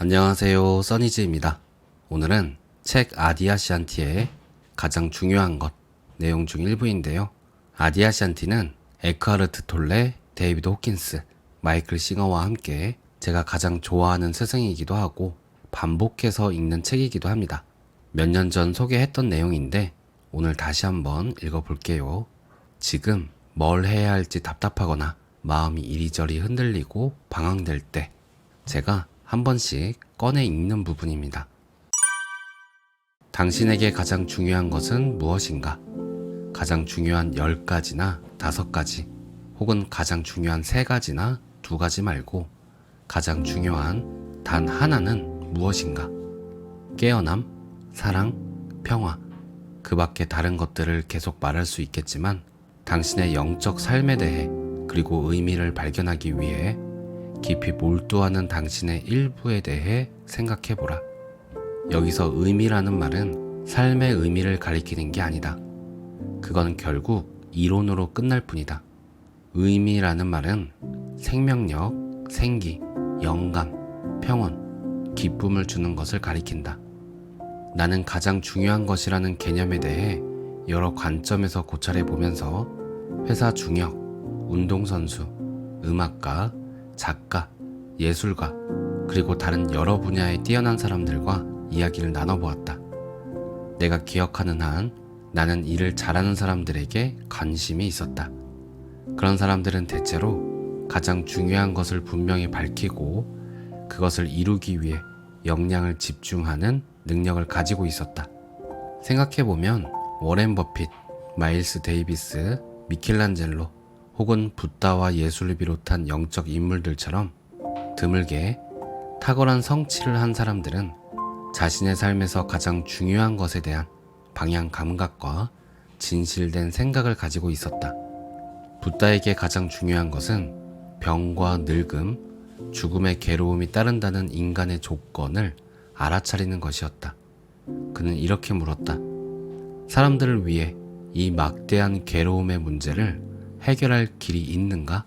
안녕하세요, 써니즈입니다. 오늘은 책 아디아시안티의 가장 중요한 것 내용 중 일부인데요. 아디아시안티는 에크하르트 톨레, 데이비드 호킨스, 마이클 싱어와 함께 제가 가장 좋아하는 스승이기도 하고 반복해서 읽는 책이기도 합니다. 몇 년 전 소개했던 내용인데 오늘 다시 한번 읽어볼게요. 지금 뭘 해야 할지 답답하거나 마음이 이리저리 흔들리고 방황될 때 제가 한 번씩 꺼내 읽는 부분입니다. 당신에게 가장 중요한 것은 무엇인가? 가장 중요한 10가지나 5가지, 혹은 가장 중요한 3가지나 2가지 말고 가장 중요한 단 하나는 무엇인가? 깨어남, 사랑, 평화, 그 밖에 다른 것들을 계속 말할 수 있겠지만 당신의 영적 삶에 대해 그리고 의미를 발견하기 위해 깊이 몰두하는 당신의 일부에 대해 생각해보라. 여기서 의미라는 말은 삶의 의미를 가리키는 게 아니다. 그건 결국 이론으로 끝날 뿐이다. 의미라는 말은 생명력, 생기, 영감, 평온, 기쁨을 주는 것을 가리킨다. 나는 가장 중요한 것이라는 개념에 대해 여러 관점에서 고찰해 보면서 회사 중역, 운동선수, 음악가, 작가, 예술가, 그리고 다른 여러 분야에 뛰어난 사람들과 이야기를 나눠보았다. 내가 기억하는 한 나는 일을 잘하는 사람들에게 관심이 있었다. 그런 사람들은 대체로 가장 중요한 것을 분명히 밝히고 그것을 이루기 위해 역량을 집중하는 능력을 가지고 있었다. 생각해보면 워렌 버핏, 마일스 데이비스, 미켈란젤로 혹은 붓다와 예술을 비롯한 영적 인물들처럼 드물게 탁월한 성취를 한 사람들은 자신의 삶에서 가장 중요한 것에 대한 방향 감각과 진실된 생각을 가지고 있었다. 붓다에게 가장 중요한 것은 병과 늙음, 죽음의 괴로움이 따른다는 인간의 조건을 알아차리는 것이었다. 그는 이렇게 물었다. 사람들을 위해 이 막대한 괴로움의 문제를 해결할 길이 있는가?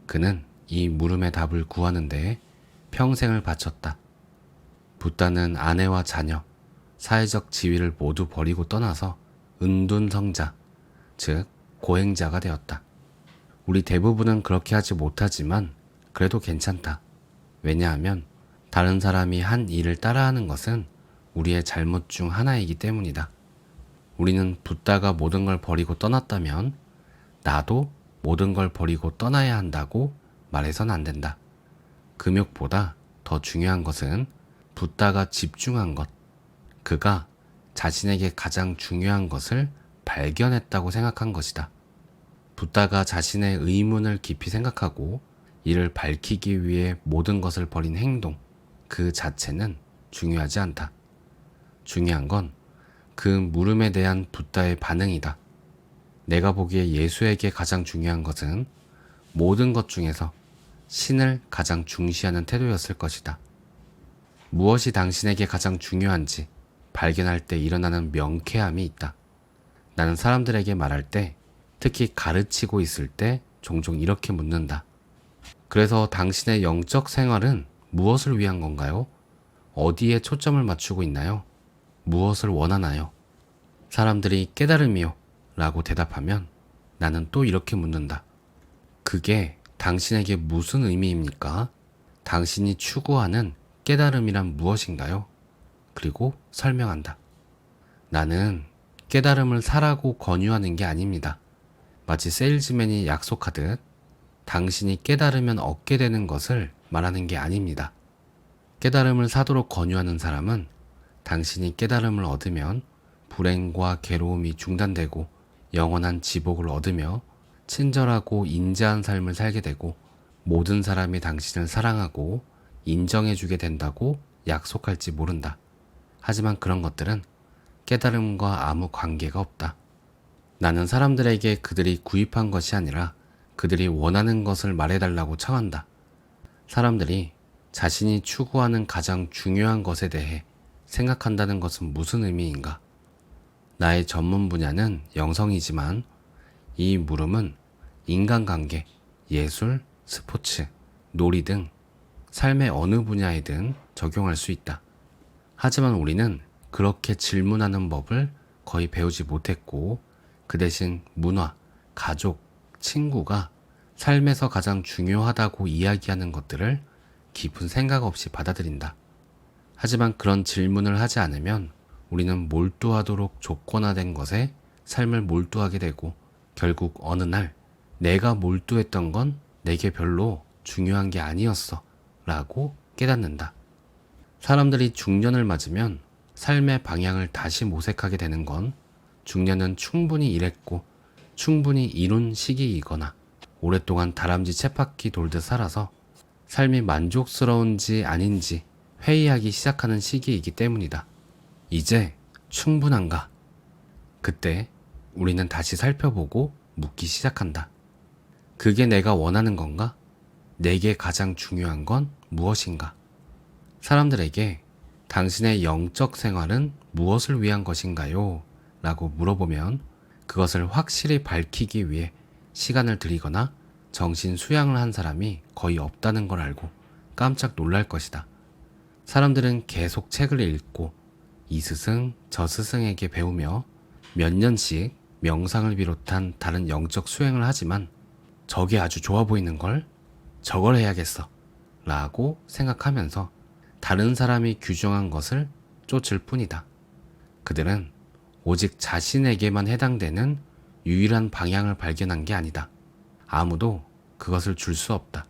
그는 이 물음의 답을 구하는 데 평생을 바쳤다. 붓다는 아내와 자녀, 사회적 지위를 모두 버리고 떠나서 은둔성자, 즉 고행자가 되었다. 우리 대부분은 그렇게 하지 못하지만 그래도 괜찮다. 왜냐하면 다른 사람이 한 일을 따라하는 것은 우리의 잘못 중 하나이기 때문이다. 우리는 붓다가 모든 걸 버리고 떠났다면 나도 모든 걸 버리고 떠나야 한다고 말해선 안 된다. 금욕보다 더 중요한 것은 붓다가 집중한 것, 그가 자신에게 가장 중요한 것을 발견했다고 생각한 것이다. 붓다가 자신의 의문을 깊이 생각하고 이를 밝히기 위해 모든 것을 버린 행동, 그 자체는 중요하지 않다. 중요한 건 그 물음에 대한 붓다의 반응이다. 내가 보기에 예수에게 가장 중요한 것은 모든 것 중에서 신을 가장 중시하는 태도였을 것이다. 무엇이 당신에게 가장 중요한지 발견할 때 일어나는 명쾌함이 있다. 나는 사람들에게 말할 때, 특히 가르치고 있을 때 종종 이렇게 묻는다. 그래서 당신의 영적 생활은 무엇을 위한 건가요? 어디에 초점을 맞추고 있나요? 무엇을 원하나요? 사람들이 깨달음이요 라고 대답하면 나는 또 이렇게 묻는다. 그게 당신에게 무슨 의미입니까? 당신이 추구하는 깨달음이란 무엇인가요? 그리고 설명한다. 나는 깨달음을 사라고 권유하는 게 아닙니다. 마치 세일즈맨이 약속하듯 당신이 깨달으면 얻게 되는 것을 말하는 게 아닙니다. 깨달음을 사도록 권유하는 사람은 당신이 깨달음을 얻으면 불행과 괴로움이 중단되고 영원한 지복을 얻으며 친절하고 인자한 삶을 살게 되고 모든 사람이 당신을 사랑하고 인정해주게 된다고 약속할지 모른다. 하지만 그런 것들은 깨달음과 아무 관계가 없다. 나는 사람들에게 그들이 구입한 것이 아니라 그들이 원하는 것을 말해달라고 청한다. 사람들이 자신이 추구하는 가장 중요한 것에 대해 생각한다는 것은 무슨 의미인가? 나의 전문 분야는 영성이지만 이 물음은 인간관계, 예술, 스포츠, 놀이 등 삶의 어느 분야이든 적용할 수 있다. 하지만 우리는 그렇게 질문하는 법을 거의 배우지 못했고 그 대신 문화, 가족, 친구가 삶에서 가장 중요하다고 이야기하는 것들을 깊은 생각 없이 받아들인다. 하지만 그런 질문을 하지 않으면 우리는 몰두하도록 조건화된 것에 삶을 몰두하게 되고 결국 어느 날 내가 몰두했던 건 내게 별로 중요한 게 아니었어 라고 깨닫는다. 사람들이 중년을 맞으면 삶의 방향을 다시 모색하게 되는 건 중년은 충분히 일했고 충분히 이룬 시기이거나 오랫동안 다람쥐 쳇바퀴 돌듯 살아서 삶이 만족스러운지 아닌지 회의하기 시작하는 시기이기 때문이다. 이제 충분한가? 그때 우리는 다시 살펴보고 묻기 시작한다. 그게 내가 원하는 건가? 내게 가장 중요한 건 무엇인가? 사람들에게 당신의 영적 생활은 무엇을 위한 것인가요? 라고 물어보면 그것을 확실히 밝히기 위해 시간을 들이거나 정신 수양을 한 사람이 거의 없다는 걸 알고 깜짝 놀랄 것이다. 사람들은 계속 책을 읽고 이 스승, 저 스승에게 배우며 몇 년씩 명상을 비롯한 다른 영적 수행을 하지만 저게 아주 좋아 보이는 걸 저걸 해야겠어 라고 생각하면서 다른 사람이 규정한 것을 쫓을 뿐이다. 그들은 오직 자신에게만 해당되는 유일한 방향을 발견한 게 아니다. 아무도 그것을 줄 수 없다.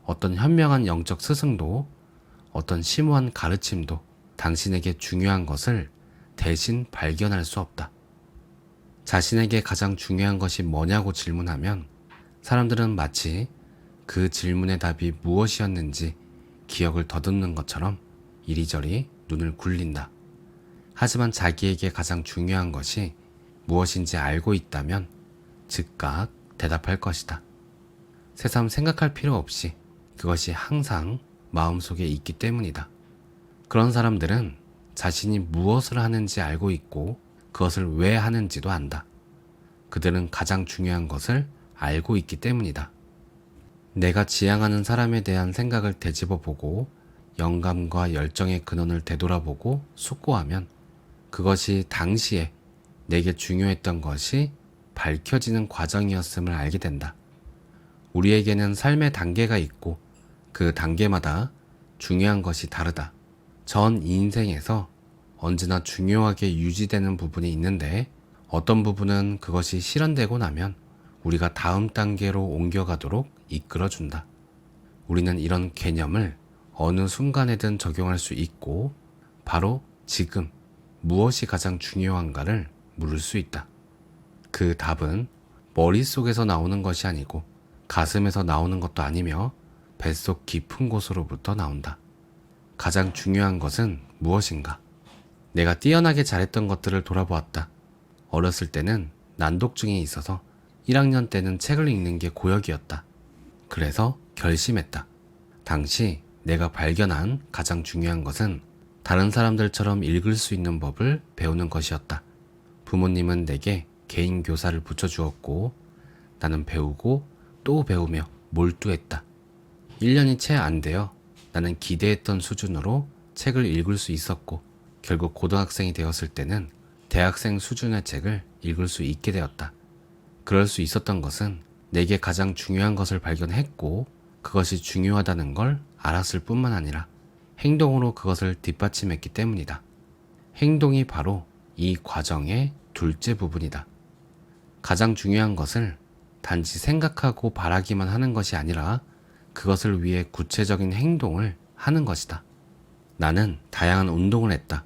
어떤 현명한 영적 스승도 어떤 심오한 가르침도 당신에게 중요한 것을 대신 발견할 수 없다. 자신에게 가장 중요한 것이 뭐냐고 질문하면 사람들은 마치 그 질문의 답이 무엇이었는지 기억을 더듬는 것처럼 이리저리 눈을 굴린다. 하지만 자기에게 가장 중요한 것이 무엇인지 알고 있다면 즉각 대답할 것이다. 새삼 생각할 필요 없이 그것이 항상 마음속에 있기 때문이다. 그런 사람들은 자신이 무엇을 하는지 알고 있고 그것을 왜 하는지도 안다. 그들은 가장 중요한 것을 알고 있기 때문이다. 내가 지향하는 사람에 대한 생각을 되짚어보고 영감과 열정의 근원을 되돌아보고 숙고하면 그것이 당시에 내게 중요했던 것이 밝혀지는 과정이었음을 알게 된다. 우리에게는 삶의 단계가 있고 그 단계마다 중요한 것이 다르다. 전 인생에서 언제나 중요하게 유지되는 부분이 있는데 어떤 부분은 그것이 실현되고 나면 우리가 다음 단계로 옮겨가도록 이끌어준다. 우리는 이런 개념을 어느 순간에든 적용할 수 있고 바로 지금 무엇이 가장 중요한가를 물을 수 있다. 그 답은 머릿속에서 나오는 것이 아니고 가슴에서 나오는 것도 아니며 뱃속 깊은 곳으로부터 나온다. 가장 중요한 것은 무엇인가? 내가 뛰어나게 잘했던 것들을 돌아보았다. 어렸을 때는 난독증이 있어서 1학년 때는 책을 읽는 게 고역이었다. 그래서 결심했다. 당시 내가 발견한 가장 중요한 것은 다른 사람들처럼 읽을 수 있는 법을 배우는 것이었다. 부모님은 내게 개인 교사를 붙여주었고 나는 배우고 또 배우며 몰두했다. 1년이 채 안 되어 나는 기대했던 수준으로 책을 읽을 수 있었고 결국 고등학생이 되었을 때는 대학생 수준의 책을 읽을 수 있게 되었다. 그럴 수 있었던 것은 내게 가장 중요한 것을 발견했고 그것이 중요하다는 걸 알았을 뿐만 아니라 행동으로 그것을 뒷받침했기 때문이다. 행동이 바로 이 과정의 둘째 부분이다. 가장 중요한 것을 단지 생각하고 바라기만 하는 것이 아니라 그것을 위해 구체적인 행동을 하는 것이다. 나는 다양한 운동을 했다.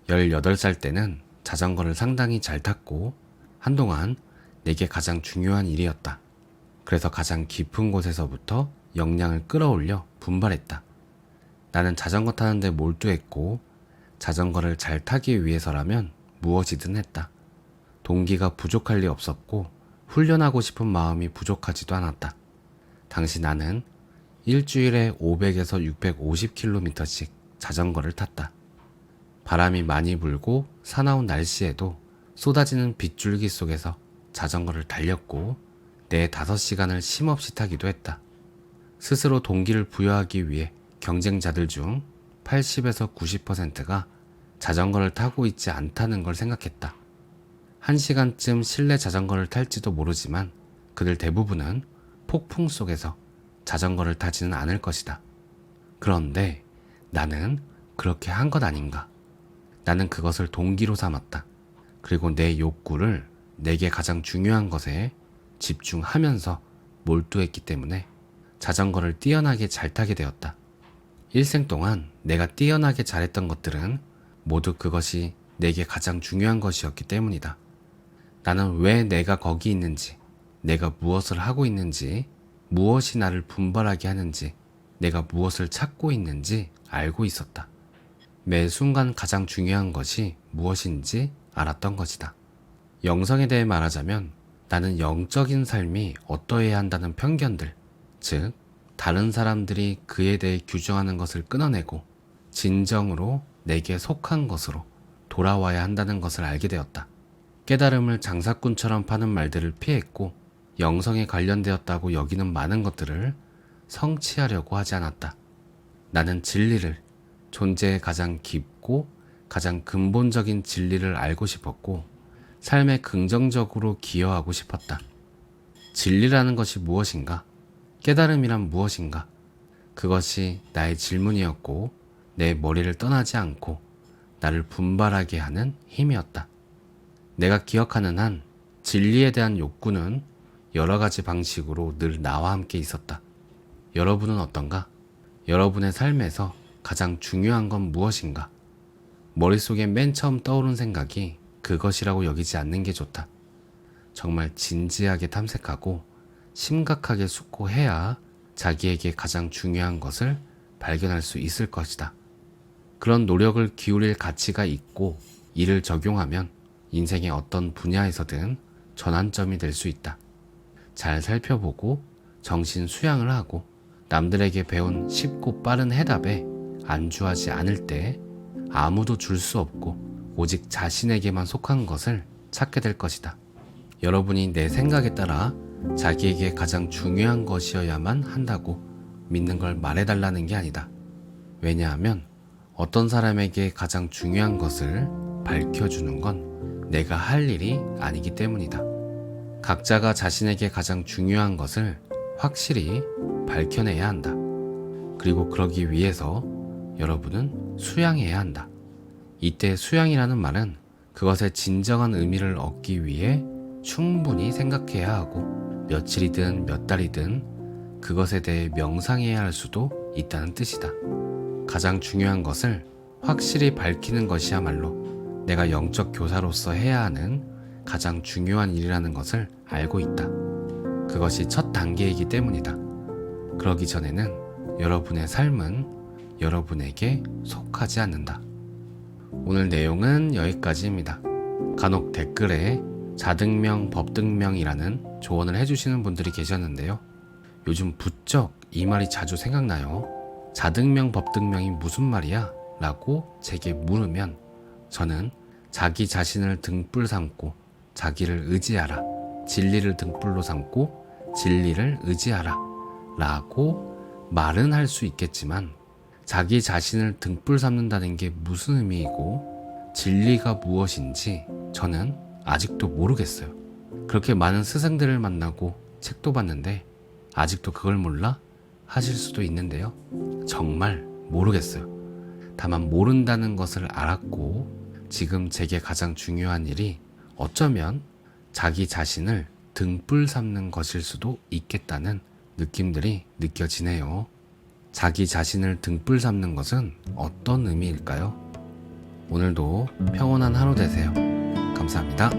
18살 때는 자전거를 상당히 잘 탔고 한동안 내게 가장 중요한 일이었다. 그래서 가장 깊은 곳에서부터 역량을 끌어올려 분발했다. 나는 자전거 타는데 몰두했고 자전거를 잘 타기 위해서라면 무엇이든 했다. 동기가 부족할 리 없었고 훈련하고 싶은 마음이 부족하지도 않았다. 당시 나는 일주일에 500에서 650km씩 자전거를 탔다. 바람이 많이 불고 사나운 날씨에도 쏟아지는 빗줄기 속에서 자전거를 달렸고 내 5시간을 쉼없이 타기도 했다. 스스로 동기를 부여하기 위해 경쟁자들 중 80에서 90%가 자전거를 타고 있지 않다는 걸 생각했다. 1시간쯤 실내 자전거를 탈지도 모르지만 그들 대부분은 폭풍 속에서 자전거를 타지는 않을 것이다. 그런데 나는 그렇게 한 것 아닌가? 나는 그것을 동기로 삼았다. 그리고 내 욕구를 내게 가장 중요한 것에 집중하면서 몰두했기 때문에 자전거를 뛰어나게 잘 타게 되었다. 일생 동안 내가 뛰어나게 잘했던 것들은 모두 그것이 내게 가장 중요한 것이었기 때문이다. 나는 왜 내가 거기 있는지, 내가 무엇을 하고 있는지, 무엇이 나를 분발하게 하는지, 내가 무엇을 찾고 있는지 알고 있었다. 매 순간 가장 중요한 것이 무엇인지 알았던 것이다. 영성에 대해 말하자면 나는 영적인 삶이 어떠해야 한다는 편견들, 즉 다른 사람들이 그에 대해 규정하는 것을 끊어내고 진정으로 내게 속한 것으로 돌아와야 한다는 것을 알게 되었다. 깨달음을 장사꾼처럼 파는 말들을 피했고 영성에 관련되었다고 여기는 많은 것들을 성취하려고 하지 않았다. 나는 진리를, 존재의 가장 깊고 가장 근본적인 진리를 알고 싶었고 삶에 긍정적으로 기여하고 싶었다. 진리라는 것이 무엇인가? 깨달음이란 무엇인가? 그것이 나의 질문이었고 내 머리를 떠나지 않고 나를 분발하게 하는 힘이었다. 내가 기억하는 한 진리에 대한 욕구는 여러 가지 방식으로 늘 나와 함께 있었다. 여러분은 어떤가? 여러분의 삶에서 가장 중요한 건 무엇인가? 머릿속에 맨 처음 떠오른 생각이 그것이라고 여기지 않는 게 좋다. 정말 진지하게 탐색하고 심각하게 숙고해야 자기에게 가장 중요한 것을 발견할 수 있을 것이다. 그런 노력을 기울일 가치가 있고 이를 적용하면 인생의 어떤 분야에서든 전환점이 될 수 있다. 잘 살펴보고 정신 수양을 하고 남들에게 배운 쉽고 빠른 해답에 안주하지 않을 때 아무도 줄 수 없고 오직 자신에게만 속한 것을 찾게 될 것이다. 여러분이 내 생각에 따라 자기에게 가장 중요한 것이어야만 한다고 믿는 걸 말해달라는 게 아니다. 왜냐하면 어떤 사람에게 가장 중요한 것을 밝혀주는 건 내가 할 일이 아니기 때문이다. 각자가 자신에게 가장 중요한 것을 확실히 밝혀내야 한다. 그리고 그러기 위해서 여러분은 수양해야 한다. 이때 수양이라는 말은 그것의 진정한 의미를 얻기 위해 충분히 생각해야 하고 며칠이든 몇 달이든 그것에 대해 명상해야 할 수도 있다는 뜻이다. 가장 중요한 것을 확실히 밝히는 것이야말로 내가 영적 교사로서 해야 하는 가장 중요한 일이라는 것을 알고 있다. 그것이 첫 단계이기 때문이다. 그러기 전에는 여러분의 삶은 여러분에게 속하지 않는다. 오늘 내용은 여기까지입니다. 간혹 댓글에 자등명, 법등명이라는 조언을 해주시는 분들이 계셨는데요. 요즘 부쩍 이 말이 자주 생각나요. 자등명, 법등명이 무슨 말이야? 라고 제게 물으면 저는 자기 자신을 등불 삼고 자기를 의지하라, 진리를 등불로 삼고 진리를 의지하라 라고 말은 할 수 있겠지만 자기 자신을 등불 삼는다는 게 무슨 의미이고 진리가 무엇인지 저는 아직도 모르겠어요. 그렇게 많은 스승들을 만나고 책도 봤는데 아직도 그걸 몰라? 하실 수도 있는데요. 정말 모르겠어요. 다만 모른다는 것을 알았고 지금 제게 가장 중요한 일이 어쩌면 자기 자신을 등불 삼는 것일 수도 있겠다는 느낌들이 느껴지네요. 자기 자신을 등불 삼는 것은 어떤 의미일까요? 오늘도 평온한 하루 되세요. 감사합니다.